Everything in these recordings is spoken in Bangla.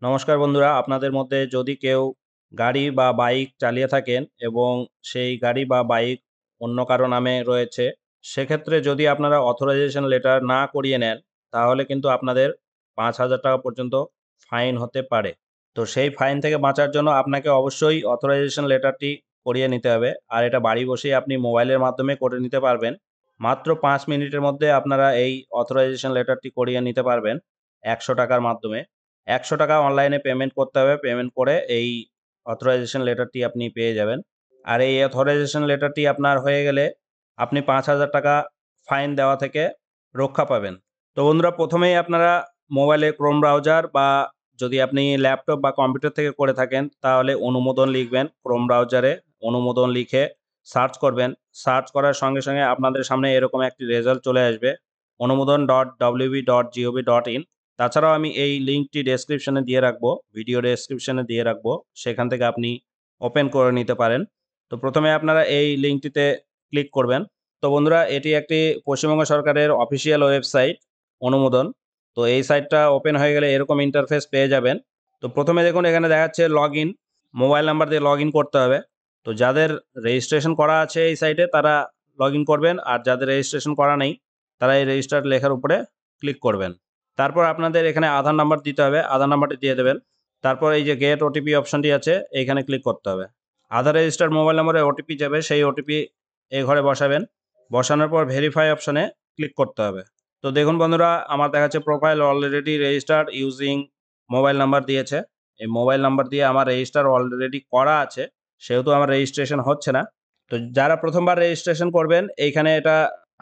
নমস্কার বন্ধুরা, আপনাদের মধ্যে যদি কেউ গাড়ি বা বাইক চালিয়ে থাকেন এবং সেই গাড়ি বা বাইক অন্য কারো নামে রয়েছে, সেক্ষেত্রে যদি আপনারা অথরাইজেশন লেটার না করিয়ে নেন, তাহলে কিন্তু আপনাদের ৫,০০০ টাকা পর্যন্ত ফাইন হতে পারে। তো সেই ফাইন থেকে বাঁচার জন্য আপনাকে অবশ্যই অথরাইজেশন লেটারটি করিয়ে নিতে হবে। আর এটা বাড়ি বসেই আপনি মোবাইলের মাধ্যমে করে নিতে পারবেন। মাত্র ৫ মিনিটের মধ্যে আপনারা এই অথরাইজেশন লেটারটি করিয়ে নিতে পারবেন ১০০ টাকার মাধ্যমে। ১০০ টাকা অনলাইনে পেমেন্ট করতে হবে। পেমেন্ট করে এই অথরাইজেশন লেটারটি আপনি পেয়ে যাবেন। আর এই অথরাইজেশন লেটারটি আপনার হয়ে গেলে আপনি ৫,০০০ টাকা ফাইন দেওয়া থেকে রক্ষা পাবেন। তো বন্ধুরা, প্রথমেই আপনারা মোবাইলে ক্রোম ব্রাউজার বা যদি আপনি ল্যাপটপ বা কম্পিউটার থেকে করে থাকেন, তাহলে অনুমোদন লিখবেন। ক্রোম ব্রাউজারে অনুমোদন লিখে সার্চ করবেন। সার্চ করার সঙ্গে সঙ্গে আপনাদের সামনে এরকম একটি রেজাল্ট চলে আসবে, অনুমোদন.wb.gov.in। তাছাড়াও আমি এই লিঙ্কটি ডেসক্রিপশনে দিয়ে রাখবো, ভিডিও ডেসক্রিপশনে দিয়ে রাখবো। সেখান থেকে আপনি ওপেন করে নিতে পারেন। তো প্রথমে আপনারা এই লিঙ্কটিতে ক্লিক করবেন। তো বন্ধুরা, এটি একটি পশ্চিমবঙ্গ সরকারের অফিসিয়াল ওয়েবসাইট, অনুমোদন। তো এই সাইটটা ওপেন হয়ে গেলে এরকম ইন্টারফেস পেয়ে যাবেন। তো প্রথমে দেখুন এখানে দেখাচ্ছে লগইন, মোবাইল নাম্বার দিয়ে লগইন করতে হবে। তো যাদের রেজিস্ট্রেশন করা আছে এই সাইটে তারা লগইন করবেন, আর যাদের রেজিস্ট্রেশন করা নেই তারা এই রেজিস্টার লেখার উপরে ক্লিক করবেন। তারপর আপনাদের এখানে আধার নাম্বার দিতে হবে, আধার নাম্বারটি দিয়ে দেবেন। তারপর এই যে গেট ওটিপি অপশনটি আছে, এইখানে ক্লিক করতে হবে। আধার রেজিস্টার মোবাইল নম্বরে ওটিপি যাবে, সেই ওটিপি এই ঘরে বসাবেন। বসানোর পর ভেরিফাই অপশনে ক্লিক করতে হবে। তো দেখুন বন্ধুরা, আমার দেখাচ্ছে profile already registered using mobile number দিয়েছে। এই মোবাইল নাম্বার দিয়ে আমার রেজিস্টার অলরেডি করা আছে, সেহেতু আমার রেজিস্ট্রেশন হচ্ছে না। তো যারা প্রথমবার রেজিস্ট্রেশন করবেন, এইখানে এটা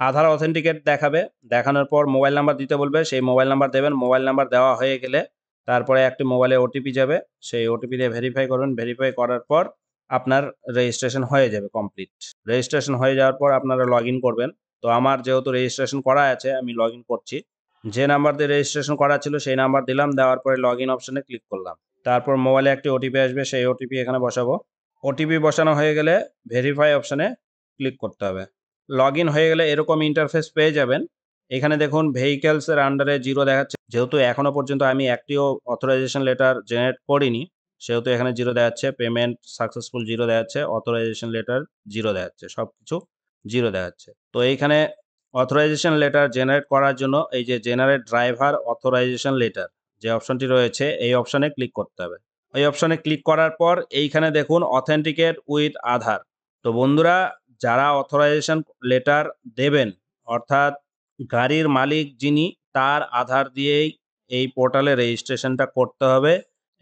আধার অথেন্টিকেট দেখাবে। দেখানোর পর মোবাইল নাম্বার দিতে বলবে, সেই মোবাইল নাম্বার দেবেন। মোবাইল নাম্বার দেওয়া হয়ে গেলে তারপরে একটি মোবাইলে ওটিপি যাবে, সেই ওটিপি দিয়ে ভেরিফাই করবেন। ভেরিফাই করার পর আপনার রেজিস্ট্রেশন হয়ে যাবে কমপ্লিট। রেজিস্ট্রেশন হয়ে যাওয়ার পর আপনারা লগ ইন করবেন। তো আমার যেহেতু রেজিস্ট্রেশন করা আছে, আমি লগ ইন করছি। যে নাম্বার দিয়ে রেজিস্ট্রেশন করা ছিল সেই নাম্বার দিলাম, দেওয়ার পরে লগ ইন অপশনে ক্লিক করলাম। তারপর মোবাইলে একটি ওটিপি আসবে, সেই ওটিপি এখানে বসাবো। ওটিপি বসানো হয়ে গেলে ভেরিফাই অপশনে ক্লিক করতে হবে। লগ ইন হয়ে গেলে এরকম ইন্টারফেস পেয়ে যাবেন। এখানে দেখুন ভেহিকেলসের আন্ডারে 0 দেখাচ্ছে। যেহেতু এখনো পর্যন্ত আমি একটিও অথরাইজেশন লেটার জেনারেট করিনি, সেহেতু এখানে 0 দেখাচ্ছে। পেমেন্ট সাকসেসফুল 0 দেখাচ্ছে। অথরাইজেশন লেটার 0 দেখাচ্ছে। সবকিছু 0 দেখাচ্ছে। তো এইখানে অথরাইজেশন লেটার জেনারেট করার জন্য এই যে জেনারেট ড্রাইভার অথরাইজেশন লেটার যে অপশনটি রয়েছে, এই অপশনে ক্লিক করতে হবে। এই অপশনে ক্লিক করার পর এইখানে দেখুন অথেন্টিকেট উইথ আধার। তো বন্ধুরা, যারা অথরাইজেশন লেটার দেবেন, অর্থাৎ গাড়ির মালিক যিনি, তার আধার দিয়েই এই পোর্টালে রেজিস্ট্রেশনটা করতে হবে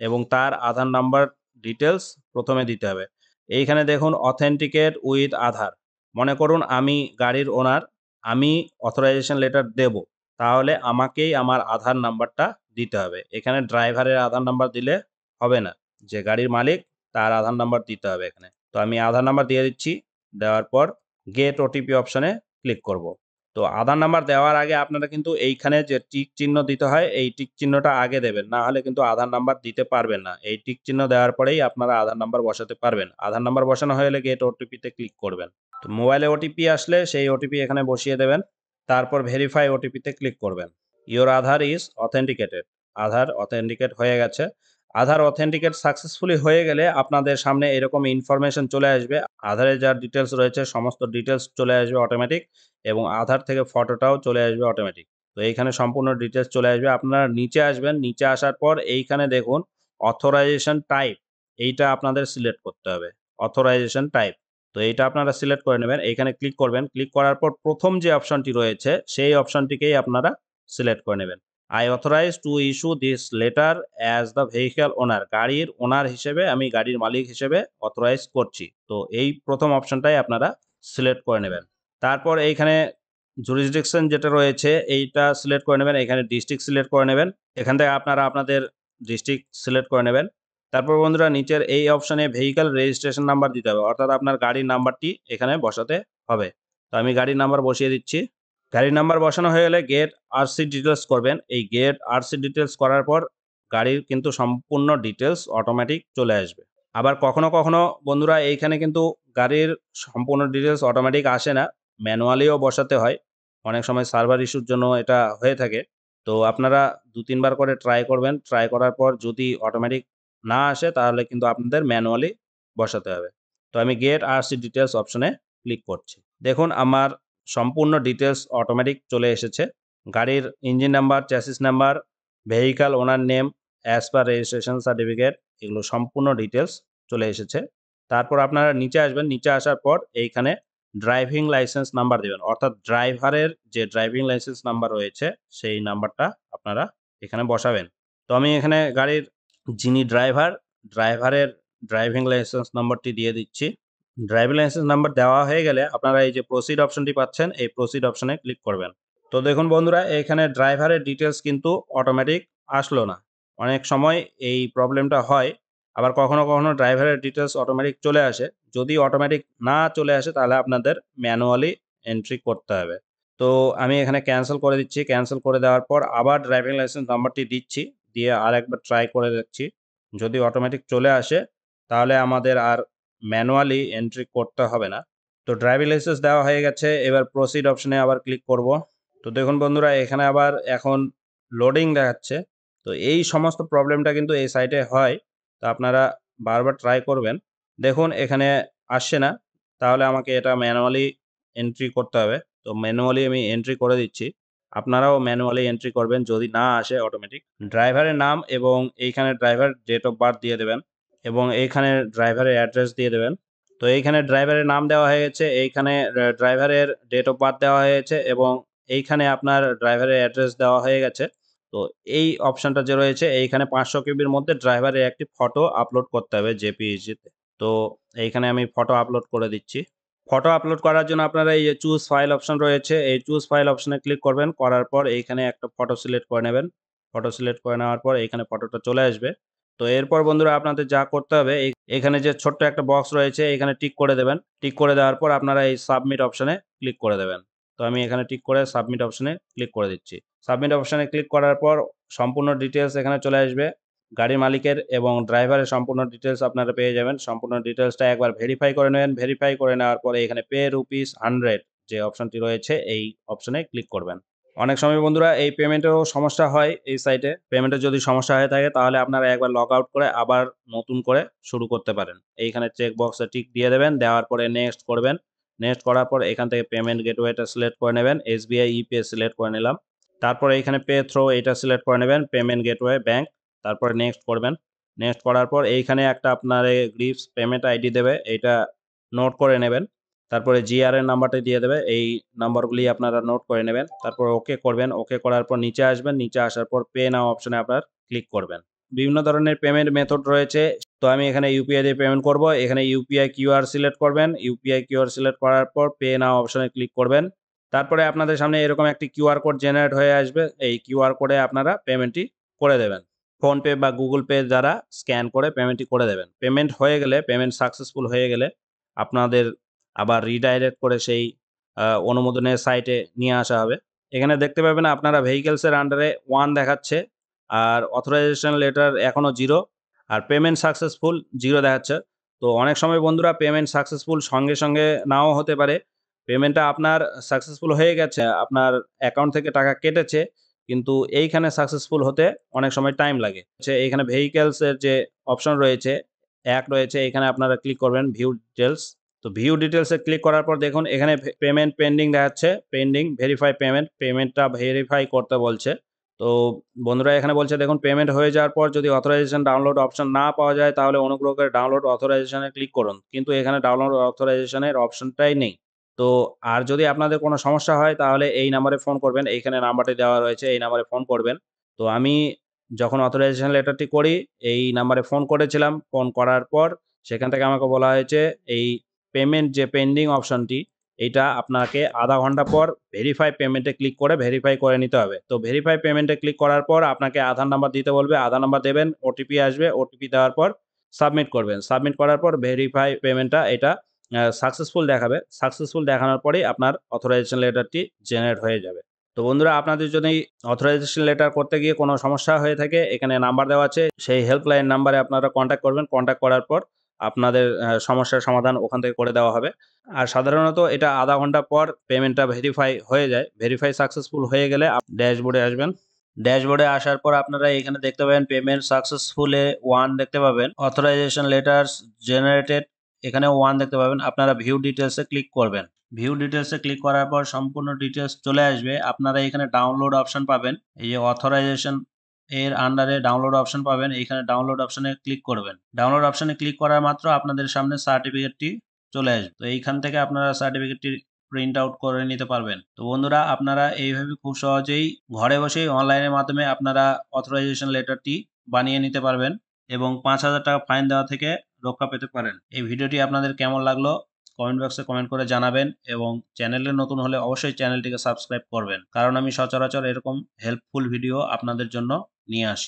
এবং তার আধার নাম্বার ডিটেলস প্রথমে দিতে হবে। এইখানে দেখুন অথেন্টিকেট উইথ আধার। মনে করুন আমি গাড়ির ওনার, আমি অথরাইজেশন লেটার দেব, তাহলে আমাকেই আমার আধার নাম্বারটা দিতে হবে। এখানে ড্রাইভারের আধার নাম্বার দিলে হবে না, যে গাড়ির মালিক তার আধার নাম্বার দিতে হবে এখানে। তো আমি আধার নাম্বার দিয়ে দিচ্ছি। দেওয়ার পর গেট ওটিপি অপশনে ক্লিক করব। তো আধার নাম্বার দেওয়ার আগে আপনারা কিন্তু এইখানে যে টিক চিহ্ন দিতে হয়, এই টিক চিহ্নটা আগে দেবেন, না হলে কিন্তু আধার নাম্বার দিতে পারবেন না। এই টিক চিহ্ন দেওয়ার পরেই আপনারা আধার নাম্বার বসাতে পারবেন। আধার নাম্বার বসানো হয়ে গেলে গেট ওটিপিতে ক্লিক করবেন। তো মোবাইলে ওটিপি আসলে সেই ওটিপি এখানে বসিয়ে দেবেন। তারপর ভেরিফাই ওটিপিতে ক্লিক করবেন। Your Aadhaar is authenticated. Aadhaar authenticate হয়ে গেছে। আধার অথেন্টিকেট সাকসেসফুলি হয়ে গেলে আপনাদের সামনে এরকম ইনফরমেশন চলে আসবে। আধারে যা ডিটেলস রয়েছে সমস্ত ডিটেলস চলে আসবে অটোমেটিক, এবং আধার থেকে ফটোটাও চলে আসবে অটোমেটিক। তো এইখানে সম্পূর্ণ ডিটেলস চলে আসবে। আপনারা নিচে আসবেন, নিচে আসার পর এইখানে দেখুন অথরাইজেশন টাইপ, এইটা আপনাদের সিলেক্ট করতে হবে। অথরাইজেশন টাইপ, তো এইটা আপনারা সিলেক্ট করে নেবেন। এইখানে ক্লিক করবেন। ক্লিক করার পর প্রথম যে অপশনটি রয়েছে সেই অপশনটিকেই আপনারা সিলেক্ট করে নেবেন। I authorize to issue this letter as the vehicle owner. গাড়ির ওনার হিসেবে, আমি গাড়ির মালিক হিসেবে অথরাইজ করছি। তো এই প্রথম অপশনটাই আপনারা সিলেক্ট করে নেবেন। তারপর এইখানে জুরিসডিকশন যেটা রয়েছে এইটা সিলেক্ট করে নেবেন। এখানে ডিস্ট্রিক্ট সিলেক্ট করে নেবেন। এখান থেকে আপনারা আপনাদের ডিস্ট্রিক্ট সিলেক্ট করে নেবেন। তারপর বন্ধুরা নিচের এই অপশনে ভেহিক্যাল রেজিস্ট্রেশন নাম্বার দিতে হবে, অর্থাৎ আপনার গাড়ির নাম্বারটি এখানে বসাতে হবে। তো আমি গাড়ির নাম্বার বসিয়ে দিচ্ছি। গাড়ির নাম্বার বসানো হয়ে গেলে গেট আরসি ডিটেলস করবেন। এই গেট আরসি ডিটেলস করার পর গাড়ির কিন্তু সম্পূর্ণ ডিটেলস অটোমেটিক চলে আসবে। আবার কখনো কখনো বন্ধুরা এইখানে কিন্তু গাড়ির সম্পূর্ণ ডিটেলস অটোমেটিক আসে না, ম্যানুয়ালিও বসাতে হয়। অনেক সময় সার্ভার ইস্যুর জন্য এটা হয়ে থাকে। তো আপনারা ২-৩ বার করে ট্রাই করবেন। ট্রাই করার পর যদি অটোমেটিক না আসে তাহলে কিন্তু আপনাদের ম্যানুয়ালি বসাতে হবে। তো আমি গেট আরসি ডিটেইলস অপশনে ক্লিক করছি। দেখুন আমার সম্পূর্ণ ডিটেইলস অটোমেটিক চলে এসেছে। গাড়ির engine number, chassis number, vehicle owner name, as per registration certificate এগুলো সম্পূর্ণ ডিটেইলস চলে এসেছে। তারপর আপনারা নিচে আসবেন। নিচে আসার পর এইখানে ড্রাইভিং লাইসেন্স নাম্বার দিবেন। অর্থাৎ ড্রাইভারের যে ড্রাইভিং লাইসেন্স নাম্বার রয়েছে সেই নাম্বারটা আপনারা এখানে বসাবেন। তো আমি এখানে গাড়ির যিনি ড্রাইভারের ড্রাইভিং লাইসেন্স নাম্বারটি দিয়ে দিচ্ছি। ড্রাইভিং লাইসেন্স নাম্বার দেওয়া হয়ে গেলে আপনারা এই যে প্রসিড অপশনটি পাচ্ছেন, এই প্রসিড অপশনে ক্লিক করবেন। তো দেখুন বন্ধুরা এখানে ড্রাইভারের ডিটেইলস কিন্তু অটোমেটিক আসলো না। অনেক সময় এই প্রবলেমটা হয়। আবার কখনো ড্রাইভারের ডিটেইলস অটোমেটিক চলে আসে। যদি অটোমেটিক না চলে আসে তাহলে আপনাদের ম্যানুয়ালি এন্ট্রি করতে হবে। তো আমি এখানে ক্যানসেল করে দিচ্ছি। ক্যানসেল করে দেওয়ার পর আবার ড্রাইভিং লাইসেন্স নাম্বারটি দিচ্ছি। দিয়ে আরেকবার ট্রাই করে দেখছি। যদি অটোমেটিক চলে আসে তাহলে আমাদের আর ম্যানুয়ালি এন্ট্রি করতে হবে না। তো ড্রাইভিং লাইসেন্স দেওয়া হয়ে গেছে। এবার প্রসিড অপশনে আবার ক্লিক করব। তো দেখুন বন্ধুরা এখানে আবার এখন লোডিং দেখাচ্ছে। তো এই সমস্ত প্রবলেমটা কিন্তু এই সাইটে হয়। তো আপনারা বারবার ট্রাই করবেন। দেখুন এখানে আসছে না। তাহলে আমাকে এটা ম্যানুয়ালি এন্ট্রি করতে হবে। তো ম্যানুয়ালি আমি এন্ট্রি করে দিচ্ছি। আপনারাও ম্যানুয়ালি এন্ট্রি করবেন যদি না আসে অটোমেটিক। ড্রাইভারের নাম এবং এইখানে ড্রাইভার ডেট অফ বার্থ দিয়ে দেবেন এবং এইখানে ড্রাইভারের অ্যাড্রেস দিয়ে দেবেন। তো এইখানে ড্রাইভারের নাম দেওয়া হয়ে গেছে, এইখানে ড্রাইভারের ডেট অফ বার্থ দেওয়া হয়েছে এবং এইখানে আপনার ড্রাইভারের অ্যাড্রেস দেওয়া হয়ে গেছে। তো এই অপশনটা যে রয়েছে এইখানে ৫০০ কেবির মধ্যে ড্রাইভারের একটি ফটো আপলোড করতে হবে জেপিইজিতে। তো এইখানে আমি ফটো আপলোড করে দিচ্ছি। ফটো আপলোড করার জন্য আপনারা এই যে চুজ ফাইল অপশন রয়েছে, এই চুজ ফাইল অপশনে ক্লিক করবেন। করার পর এইখানে একটা ফটো সিলেক্ট করে নেবেন। ফটো সিলেক্ট করে নেওয়ার পর এইখানে ফটোটা চলে আসবে। তো এরপর বন্ধুরা আপনাদের যা করতে হবে এখানে যে ছোট্ট একটা বক্স রয়েছে এখানে টিক করে দেবেন। টিক করে দেওয়ার পর আপনারা এই সাবমিট অপশনে ক্লিক করে দেবেন। তো আমি এখানে টিক করে সাবমিট অপশনে ক্লিক করে দিচ্ছি। সাবমিট অপশনে ক্লিক করার পর সম্পূর্ণ ডিটেইলস এখানে চলে আসবে। গাড়ির মালিকের এবং ড্রাইভারের সম্পূর্ণ ডিটেইলস আপনারা পেয়ে যাবেন। সম্পূর্ণ ডিটেইলসটা একবার ভেরিফাই করে নেবেন। ভেরিফাই করে নেওয়ার পরে এখানে পে রুপিস 100 যে অপশনটি রয়েছে এই অপশনে ক্লিক করবেন। অনেক সময় বন্ধুরা এই পেমেন্টেও সমস্যা হয় এই সাইটে। পেমেন্টের যদি সমস্যা হয়ে থাকে তাহলে আপনারা একবার লগ আউট করে আবার নতুন করে শুরু করতে পারেন। এইখানে চেক বক্সে টিক দিয়ে দেবেন। দেওয়ার পরে নেক্সট করবেন। নেক্সট করার পর এখান থেকে পেমেন্ট গেটওয়েটা সিলেক্ট করে নেবেন। এসবিআই ইপিএ সিলেক্ট করে নিলাম। তারপরে এখানে পে থ্রো এটা সিলেক্ট করে নেবেন। Payment gateway bank. তারপরে নেক্সট করবেন। নেক্সট করার পর এইখানে একটা আপনার গ্রিপস পেমেন্ট আইডি দেবে। এইটা নোট করে নেবেন। তারপরে জিআর-এর নাম্বারটা দিয়ে দেবে। এই নাম্বারগুলি আপনারা নোট করে নেবেন। তারপর ওকে করবেন। ওকে করার পর নিচে আসবেন। নিচে আসার পর পে নাও অপশনে আপনার ক্লিক করবেন। বিভিন্ন ধরনের পেমেন্ট মেথড রয়েছে। তো আমি এখানে ইউপিআই দিয়ে পেমেন্ট করব। এখানে ইউপিআই কিউআর সিলেক্ট করবেন। ইউপিআই কিউআর সিলেক্ট করার পর পে নাও অপশনে ক্লিক করবেন। তারপরে আপনাদের সামনে এরকম একটি কিউআর কোড জেনারেট হয়ে আসবে। এই কিউআর কোডে আপনারা পেমেন্টটি করে দেবেন। ফোনপে বা গুগল পে দ্বারা স্ক্যান করে পেমেন্টটি করে দেবেন। পেমেন্ট হয়ে গেলে, পেমেন্ট সাকসেসফুল হয়ে গেলে আপনাদের আবার রিডাইরেক্ট করে সেই অনুমোদনের সাইটে নিয়ে আসা হবে। এখানে দেখতে পাবেন আপনারা ভেহিকলসের আন্ডারে 1 দেখাচ্ছে আর অথরাইজেশন লেটার এখনো 0 আর পেমেন্ট সাকসেসফুল 0 দেখাচ্ছে। তো অনেক সময় বন্ধুরা পেমেন্ট সাকসেসফুল সঙ্গে নাও হতে পারে। পেমেন্টটা আপনার সাকসেসফুল হয়ে গেছে, আপনার অ্যাকাউন্ট থেকে টাকা কেটেছে কিন্তু এইখানে সাকসেসফুল হতে অনেক সময় টাইম লাগে। এইখানে ভেহিকলস এর যে অপশন রয়েছে, রয়েছে এখানে আপনারা ক্লিক করবেন ভিউ ডিটেইলস। তো ভিউ ডিটেইলস এ ক্লিক করার পর দেখুন এখানে পেমেন্ট পেন্ডিং দেখাচ্ছে। পেন্ডিং ভেরিফাই পেমেন্ট, পেমেন্টটা ভেরিফাই করতে বলছে। তো বন্ধুরা এখানে বলছে দেখুন পেমেন্ট হয়ে যাওয়ার পর যদি অথরাইজেশন ডাউনলোড অপশন না পাওয়া যায় তাহলে অনুগ্রহ করে ডাউনলোড অথরাইজেশন এ ক্লিক করুন। কিন্তু এখানে ডাউনলোড অথরাইজেশন এর অপশনটাই নেই। তো আর যদি আপনাদের কোনো সমস্যা হয় তাহলে এই নাম্বারে ফোন করবেন। এইখানে নাম্বারটি দেওয়া রয়েছে, এই নাম্বারে ফোন করবেন। তো আমি যখন অথরাইজেশন লেটারটি করি এই নাম্বারে ফোন করেছিলাম। ফোন করার পর সেখান থেকে আমাকে বলা হয়েছে এই পেমেন্ট যে পেন্ডিং অপশনটি এইটা আপনাকে আধা ঘন্টা পর ভেরিফাই পেমেন্টে ক্লিক করে ভেরিফাই করে নিতে হবে। তো ভেরিফাই পেমেন্টে ক্লিক করার পর আপনাকে আধার নাম্বার দিতে বলবে। আধার নাম্বার দেবেন, ওটিপি আসবে। ওটিপি দেওয়ার পর সাবমিট করবেন। সাবমিট করার পর ভেরিফাই পেমেন্টটা এটা সাকসেসফুল দেখাবে। সাকসেসফুল দেখানোর পরেই আপনার অথরাইজেশন লেটারটি জেনারেট হয়ে যাবে। তো বন্ধুরা আপনাদের যদি অথরাইজেশন লেটার করতে গিয়ে কোনো সমস্যা হয়ে থাকে এখানে নাম্বার দেওয়া আছে। সেই হেল্পলাইন নাম্বারে আপনারা কনট্যাক্ট করবেন। কনট্যাক্ট করার পর আপনাদের সমস্যার সমাধান ওখান থেকে করে দেওয়া হবে। আর সাধারণত এটা আধা ঘন্টা পর পেমেন্টটা ভেরিফাই হয়ে যায়। ভেরিফাই সাকসেসফুল হয়ে গেলে ড্যাশবোর্ডে আসবেন। ড্যাশবোর্ডে আসার পর আপনারা এখানে দেখতে পাবেন পেমেন্ট সাকসেসফুলে 1 দেখতে পাবেন, অথরাইজেশন লেটার্স জেনারেটেড এখানে 1 দেখতে পাবেন। আপনারা ভিউ ডিটেলসে ক্লিক করবেন। ভিউ ডিটেলসে ক্লিক করার পর সম্পূর্ণ ডিটেলস চলে আসবে। আপনারা এখানে ডাউনলোড অপশন পাবেন, এই যে অথরাইজেশন এর আন্ডারে ডাউনলোড অপশন পাবেন, এইখানে ডাউনলোড অপশনে ক্লিক করবেন। ডাউনলোড অপশনে ক্লিক করার মাত্র আপনাদের সামনে সার্টিফিকেটটি চলে আসবে। তো এইখান থেকে আপনারা সার্টিফিকেটটি প্রিন্ট আউট করে নিতে পারবেন। তো বন্ধুরা, আপনারা এইভাবে খুব সহজেই ঘরে বসেই অনলাইনের মাধ্যমে আপনারা অথরাইজেশন লেটারটি বানিয়ে নিতে পারবেন এবং ৫,০০০ টাকা ফাইন দেওয়া থেকে রক্ষা পেতে পারেন। এই ভিডিওটি আপনাদের কেমন লাগলো কমেন্ট বক্সে কমেন্ট করে জানাবেন এবং চ্যানেলে নতুন হলে অবশ্যই চ্যানেলটিকে সাবস্ক্রাইব করবেন, কারণ আমি সচরাচর এরকম হেল্পফুল ভিডিও আপনাদের জন্য নিয়ে আসি।